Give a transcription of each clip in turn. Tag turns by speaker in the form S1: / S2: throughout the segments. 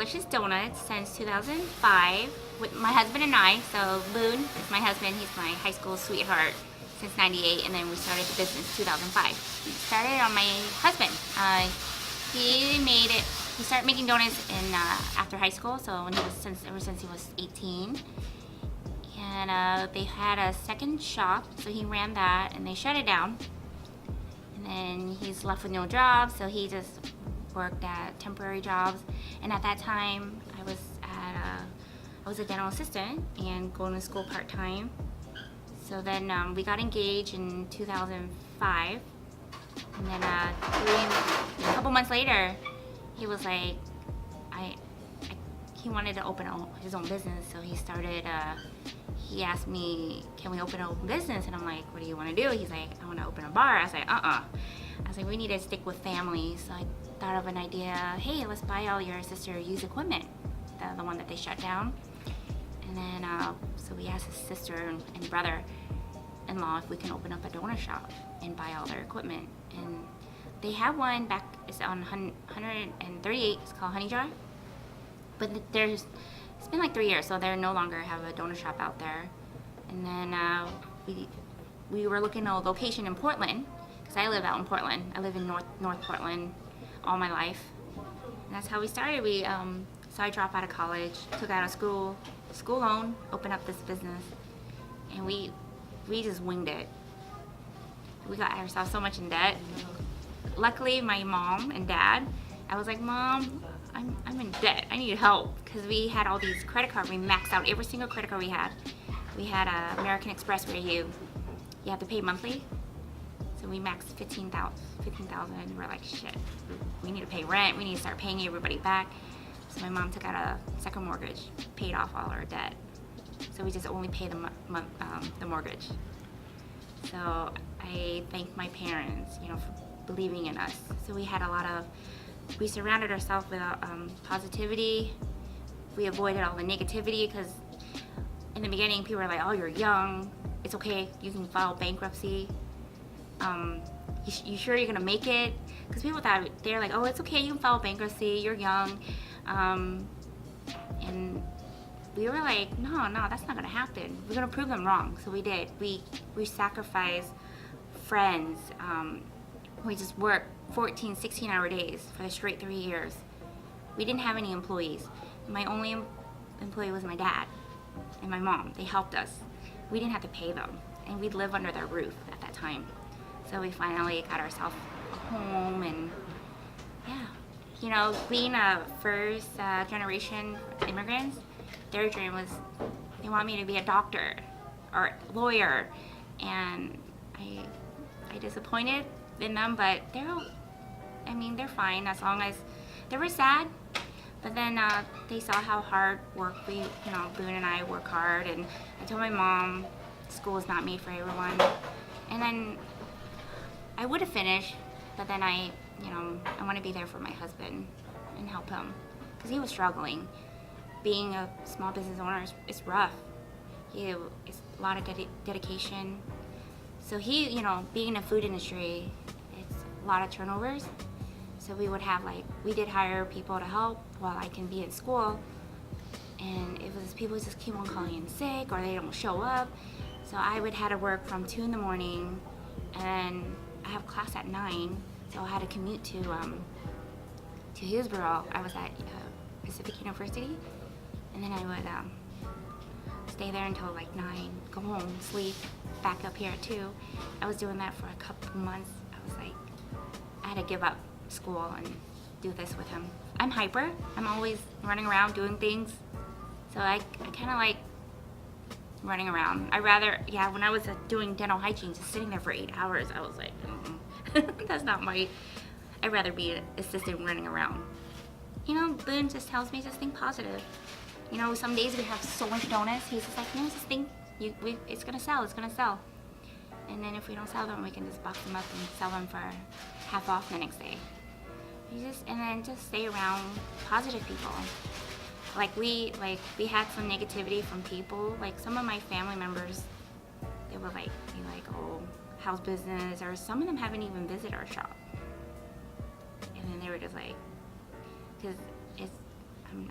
S1: delicious donuts since 2005 with my husband and I. So Boun is my husband. He's my high school sweetheart since '98, and then we started the business 2005. We started on my husband. He made it. He started making donuts in after high school. So when he was ever since he was 18, and they had a second shop, so he ran that, and they shut it down. And then he's left with no job, so he just worked at temporary jobs. And at that time, I was a dental assistant and going to school part-time. So then we got engaged in 2005, and then a couple months later, he was like, he wanted to open his own business, so he started. He asked me, "Can we open a business?" And I'm like, "What do you want to do?" He's like, "I want to open a bar." I was like, I was like, "We need to stick with family." So I thought of an idea. Hey, let's buy all your sister used equipment, the one that they shut down. And then so we asked his sister and brother-in-law if we can open up a donor shop and buy all their equipment. And they have one back. It's on 138. It's called Honey Jar. But it's been like 3 years, so they no longer have a donor shop out there. And then we were looking at a location in Portland, because I live out in Portland. I live in North Portland all my life. And that's how we started. So I dropped out of college, took out a school loan, opened up this business, and we just winged it. We got ourselves so much in debt. Luckily, my mom and dad, I was like, "Mom, I'm in debt. I need help," because we had all these credit cards. We maxed out every single credit card we had. We had American Express where you have to pay monthly. So we maxed 15,000. We're like, shit, we need to pay rent. We need to start paying everybody back. So my mom took out a second mortgage, paid off all our debt. So we just only pay the mortgage. So I thank my parents, for believing in us. So we surrounded ourselves with positivity. We avoided all the negativity, because in the beginning people were like, "Oh, you're young. It's okay. You can file bankruptcy. You sure you're gonna make it?" Because people thought, they're like, "Oh, it's okay. You can file bankruptcy. You're young." And we were like, no, that's not gonna happen. We're gonna prove them wrong. So we did. We sacrificed friends. We just worked 14, 16-hour days for the straight 3 years. We didn't have any employees. My only employee was my dad and my mom. They helped us. We didn't have to pay them, and we'd live under their roof at that time. So we finally got ourselves a home, and being a first generation immigrants, their dream was, they want me to be a doctor or lawyer, and I disappointed in them, but they're fine as long as they were sad. But then they saw how hard work Boun and I work hard, and I told my mom school is not made for everyone. And then I would have finished, but then I want to be there for my husband and help him, because he was struggling. Being a small business owner is rough. It's a lot of dedication. So he, being in the food industry, it's a lot of turnovers. So we did hire people to help while I can be at school. And it was people just keep on calling in sick, or they don't show up. So I would have to work from 2 a.m, and I have class at 9. So I had to commute to Hillsborough. I was at Pacific University, and then I would stay there until like 9, go home, sleep, back up here at 2. I was doing that for a couple of months. I was like, I had to give up school and do this with him. I'm hyper. I'm always running around doing things. So I kind of like running around. When I was doing dental hygiene, just sitting there for 8 hours, I was like, that's not I'd rather be an assistant running around. Boun just tells me, just think positive. Some days we have so much donuts, he's just like, just think, it's gonna sell. And then if we don't sell them, we can just box them up and sell them for half off the next day. And then just stay around positive people. We had some negativity from people. Like some of my family members, they were like, "Oh, how's business?" Or some of them haven't even visited our shop. And then they were just like, because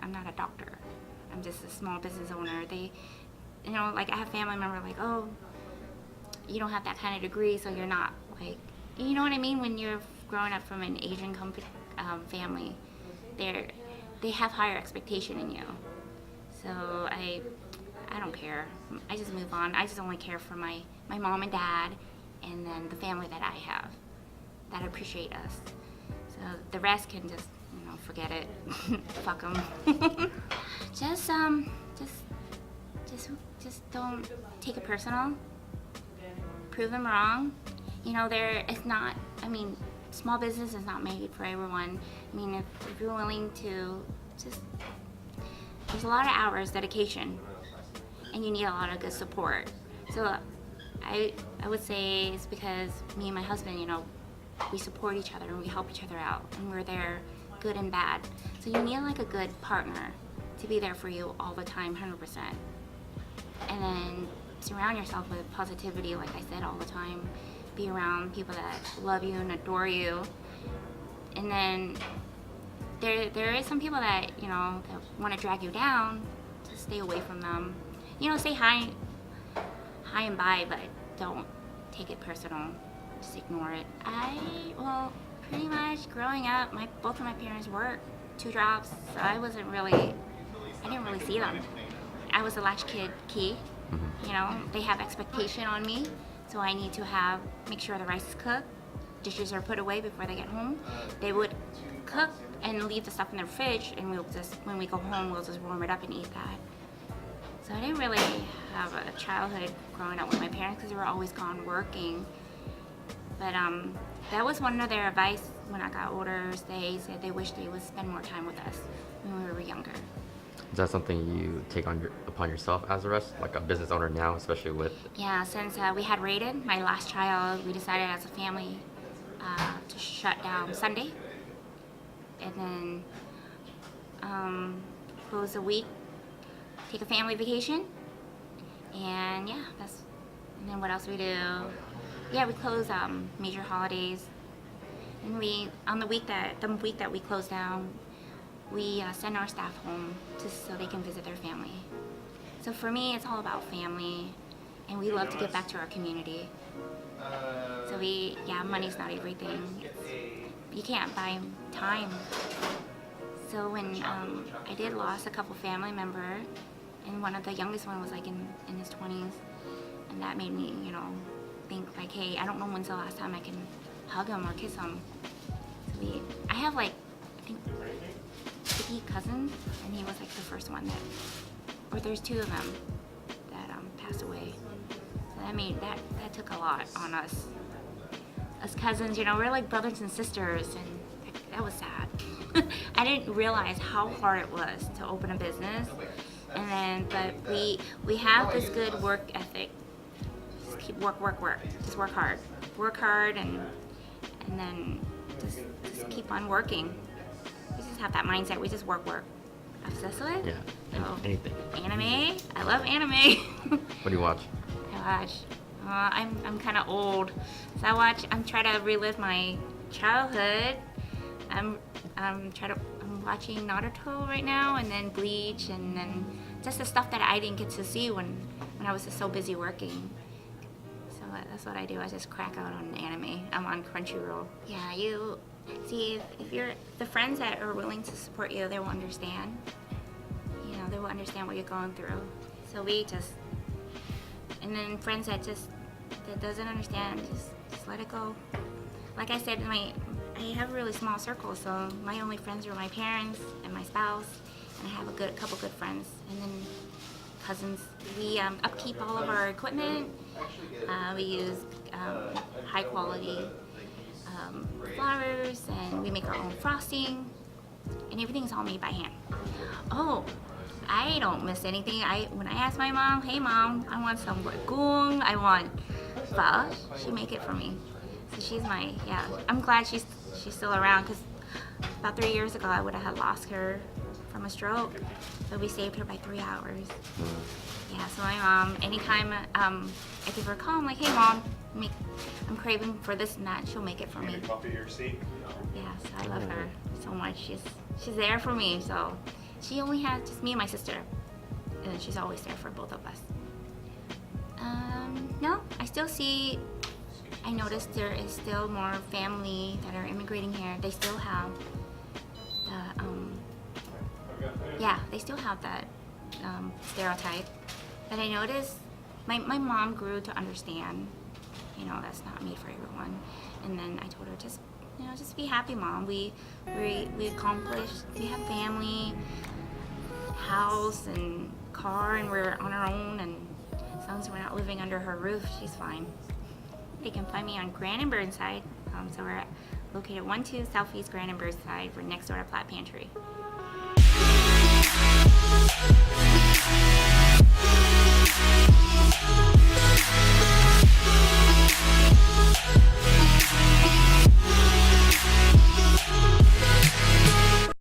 S1: I'm not a doctor. I'm just a small business owner. They, like I have family members like, oh, you don't have that kind of degree, so you're not like, you know what I mean? When you're growing up from an Asian family, they have higher expectation in you. So I don't care. I just move on. I just only care for my mom and dad, and then the family that I have that appreciate us. So the rest can just, forget it. Fuck them. just don't take it personal. Prove them wrong. Small business is not made for everyone. I mean, if you're willing to there's a lot of hours, dedication, and you need a lot of good support. So I would say it's because me and my husband, we support each other and we help each other out, and we're there good and bad. So you need like a good partner to be there for you all the time, 100%. And then surround yourself with positivity, like I said, all the time. Be around people that love you and adore you. And then there is some people that, that want to drag you down. Just stay away from them. Say hi and bye, but don't take it personal. Just ignore it. Pretty much growing up, both of my parents worked 2 jobs, so I didn't really see them. I was a latchkey. They have expectation on me, so I need to make sure the rice is cooked, dishes are put away before they get home. They would cook and leave the stuff in their fridge, and when we go home, we'll just warm it up and eat that. So I didn't really have a childhood growing up with my parents because they were always gone working. But that was one of their advice when I got older. They said they wished they would spend more time with us when we were younger.
S2: Is that something you take upon yourself as like a business owner now, especially with?
S1: Yeah, since we had Raiden, my last child, we decided as a family to shut down Sunday, and then close a week, take a family vacation, and and then what else we do? Yeah, we close major holidays, and the week that we close down, we send our staff home so they can visit their family. So for me, it's all about family, and we love to give back to our community. So money's not everything. You can't buy time. So when I did lost a couple family members, and one of the youngest one was like in his 20s, and that made me, think like, hey, I don't know when's the last time I can hug him or kiss him. So I have like, I think 50 cousins, and he was like the first one there's 2 of them that passed away. So that took a lot on us. As cousins, we're like brothers and sisters, and that was sad. I didn't realize how hard it was to open a business, but we have this good work ethic. Just keep work. Just work hard, and then just keep on working. We just have that mindset. We just work. Obsessed with?
S2: Yeah. Anything.
S1: Anime. I love anime.
S2: What do you watch?
S1: I watch. I'm kind of old, so I'm trying to relive my childhood. I'm watching Naruto right now, and then Bleach, and then just the stuff that I didn't get to see when I was just so busy working. So that's what I do. I just crack out on anime. I'm on Crunchyroll. Yeah, you see, if you're the friends that are willing to support you, they will understand. They will understand what you're going through. So and then friends that doesn't understand, just let it go. Like I said, I have a really small circle, so my only friends are my parents and my spouse, and I have a couple good friends, and then cousins. We upkeep all of our equipment. We use high quality flowers, and we make our own frosting, and everything's all made by hand. Oh, I don't miss anything. When I ask my mom, hey mom, I want some bagoong, I want pho, she make it for me. So she's I'm glad she's still around, because about 3 years ago I would have lost her from a stroke, but we saved her by 3 hours. Yeah, so my mom, anytime I give her a call, I'm like, hey mom, I'm craving for this and that, she'll make it for me. Yeah, so I love her so much. She's there for me, so She only has just me and my sister, and she's always there for both of us. No, I noticed there is still more family that are immigrating here. They still have they still have that stereotype. But I noticed my mom grew to understand, that's not made for everyone. And then I told her, just be happy, Mom. We accomplished, we have family, house and car, and we're on our own, and as long as we're not living under her roof, she's fine. They can find me on Grand and Burnside. So we're located 12 Southeast Grand and Burnside. We're next door to Platt Pantry.